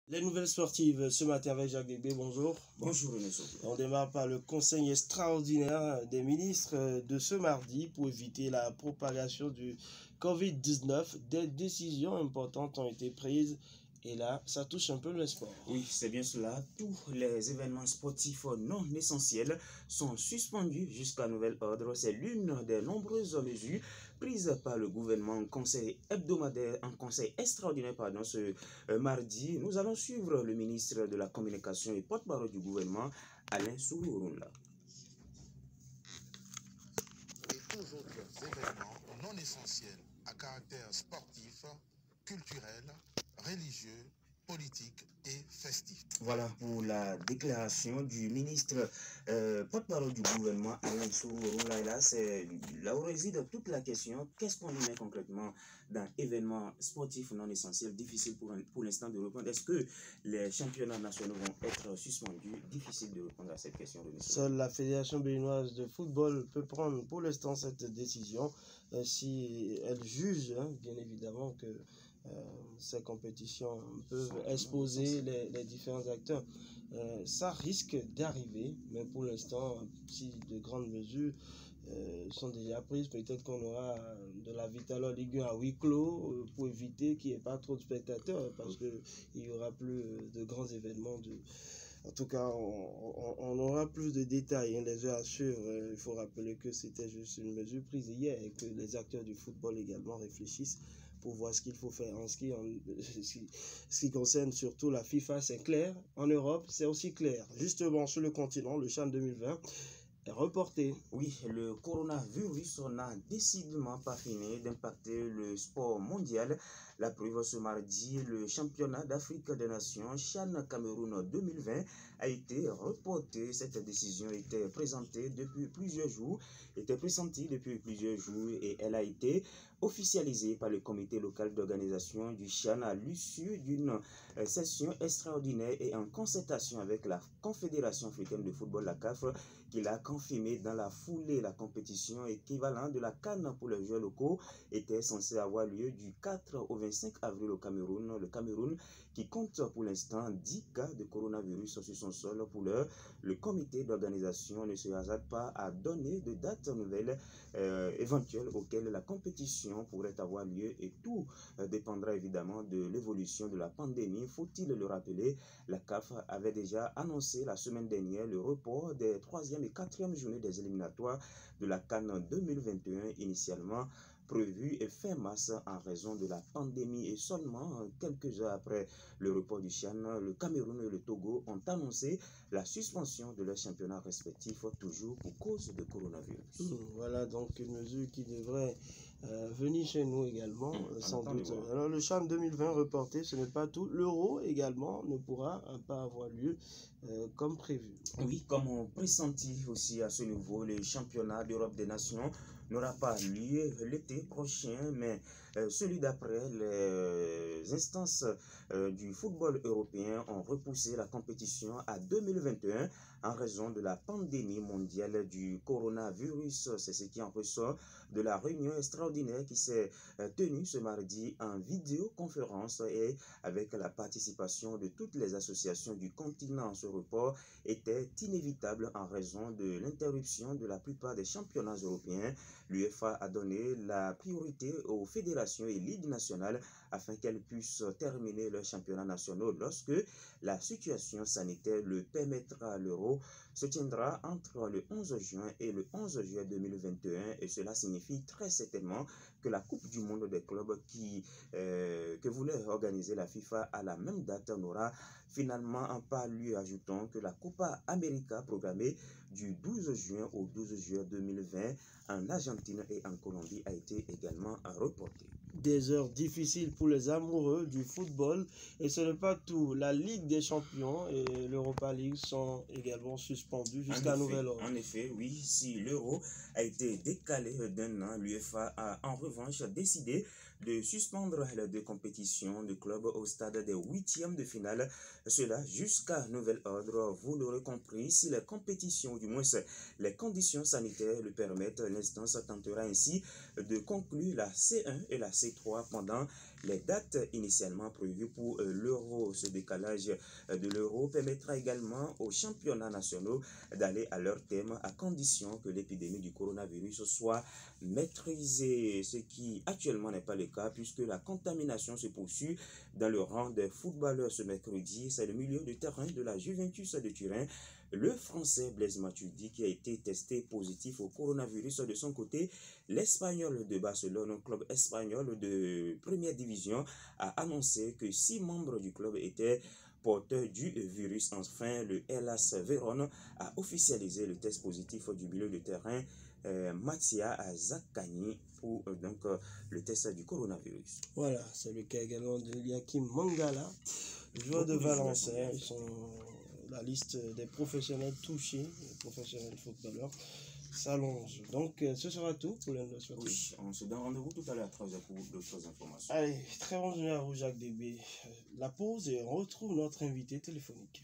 Les nouvelles sportives ce matin avec Jacques Bébé, bonjour. Bonjour René. On démarre par le conseil extraordinaire des ministres de ce mardi pour éviter la propagation du Covid-19. Des décisions importantes ont été prises et là, ça touche un peu le sport. Oui, c'est bien cela. Tous les événements sportifs non essentiels sont suspendus jusqu'à nouvel ordre. C'est l'une des nombreuses mesures prises par le gouvernement en conseil hebdomadaire, en conseil extraordinaire, ce mardi. Nous allons suivre le ministre de la Communication et porte-parole du gouvernement, Alain Souroula. Et tous autres événements non essentiels à caractère sportif, culturel, religieux, politique et festif. Voilà pour la déclaration du ministre porte-parole du gouvernement, Alain Souroula. Et là, c'est là où réside toute la question. Qu'est-ce qu'on y met concrètement dans événements sportifs non essentiels, difficiles pour l'instant de répondre? Est-ce que les championnats nationaux vont être suspendus? Difficile de répondre à cette question. Seule la Fédération béninoise de football peut prendre pour l'instant cette décision si elle juge, bien évidemment, que ces compétitions peuvent exposer les différents acteurs. Ça risque d'arriver, mais pour l'instant, si de grandes mesures sont déjà prises, peut-être qu'on aura de la Vital'Or Ligue 1 à huis clos pour éviter qu'il n'y ait pas trop de spectateurs, parce qu'il n'y aura plus de grands événements. En tout cas, on aura plus de détails, les gens assurent. Il faut rappeler que c'était juste une mesure prise hier et que les acteurs du football également réfléchissent pour voir ce qu'il faut faire. En ce qui concerne surtout la FIFA, c'est clair. En Europe, c'est aussi clair. Justement, sur le continent, le CHAN 2020 est reporté. Oui, le coronavirus n'a décidément pas fini d'impacter le sport mondial. La preuve, ce mardi, le championnat d'Afrique des Nations, CHAN Cameroun 2020, a été reporté. Cette décision était présentée depuis plusieurs jours, et elle a été officialisée par le comité local d'organisation du CHAN à l'issue d'une session extraordinaire et en concertation avec la Confédération africaine de football, la CAF, qui l'a confirmé dans la foulée. La compétition équivalente de la CAN pour les joueurs locaux était censée avoir lieu du 4 au 25 avril au Cameroun. Le Cameroun qui compte pour l'instant 10 cas de coronavirus sur son sol. Pour l'heure, le comité d'organisation ne se hasarde pas à donner de dates nouvelles éventuelles auxquelles la compétition pourrait avoir lieu, et tout dépendra évidemment de l'évolution de la pandémie. Faut-il le rappeler, la CAF avait déjà annoncé la semaine dernière le report des 3e et 4e journées des éliminatoires de la CAN 2021 initialement prévu et fin mars en raison de la pandémie. Et seulement quelques heures après le report du CHAN, le Cameroun et le Togo ont annoncé la suspension de leurs championnats respectifs, toujours pour cause de coronavirus. Voilà donc une mesure qui devrait venir chez nous également, sans doute. Alors le CHAN 2020 reporté, ce n'est pas tout. L'Euro également ne pourra pas avoir lieu comme prévu. Oui, comme on pressentit aussi à ce niveau, le championnat d'Europe des Nations n'aura pas lieu l'été prochain, mais celui d'après. Les instances du football européen ont repoussé la compétition à 2021 en raison de la pandémie mondiale du coronavirus. C'est ce qui en ressort de la réunion extraordinaire qui s'est tenue ce mardi en vidéoconférence et avec la participation de toutes les associations du continent. Ce report était inévitable en raison de l'interruption de la plupart des championnats européens. L'UEFA a donné la priorité aux fédérations et ligues nationales afin qu'elles puissent terminer leurs championnats nationaux lorsque la situation sanitaire le permettra. L'Euro se tiendra entre le 11 juin et le 11 juillet 2021 et cela signifie très certainement que la Coupe du monde des clubs que voulait organiser la FIFA à la même date n'aura finalement pas lieu. Ajoutons que la Copa América programmée du 12 juin au 12 juillet 2020 en Argentine et en Colombie a été également reportée. Des heures difficiles pour les amoureux du football, et ce n'est pas tout. La Ligue des Champions et l'Europa League sont également suspendus jusqu'à nouvel ordre. En effet, oui, si l'Euro a été décalé d'un an, l'UEFA a en revanche décidé de suspendre les deux compétitions de club au stade des huitièmes de finale. Cela jusqu'à nouvel ordre. Vous l'aurez compris, si les compétitions, ou du moins les conditions sanitaires le permettent, l'instance tentera ainsi de conclure la C1 et la C3 pendant les dates initialement prévues pour l'Euro. Ce décalage de l'Euro permettra également aux championnats nationaux d'aller à leur thème à condition que l'épidémie du coronavirus soit maîtrisée, ce qui actuellement n'est pas le cas puisque la contamination se poursuit dans le rang des footballeurs ce mercredi. C'est le milieu de terrain de la Juventus de Turin, le Français Blaise Matuidi, qui a été testé positif au coronavirus. De son côté, l'Espagnol de Barcelone, un club espagnol de première division, a annoncé que 6 membres du club étaient porteurs du virus. Enfin, le Hellas Vérone a officialisé le test positif du milieu de terrain Mattia Zaccagni pour le test du coronavirus. Voilà, c'est le cas également de Liakim Mangala, joueur de Valenciennes. Ils sont la liste des professionnels touchés, les professionnels footballeurs s'allonge. Donc, ce sera tout pour l'Indos Sportif. Oui, on se donne rendez-vous tout à l'heure à 13h pour d'autres informations. Allez, très bonne journée à vous, Jacques Débé. La pause et on retrouve notre invité téléphonique.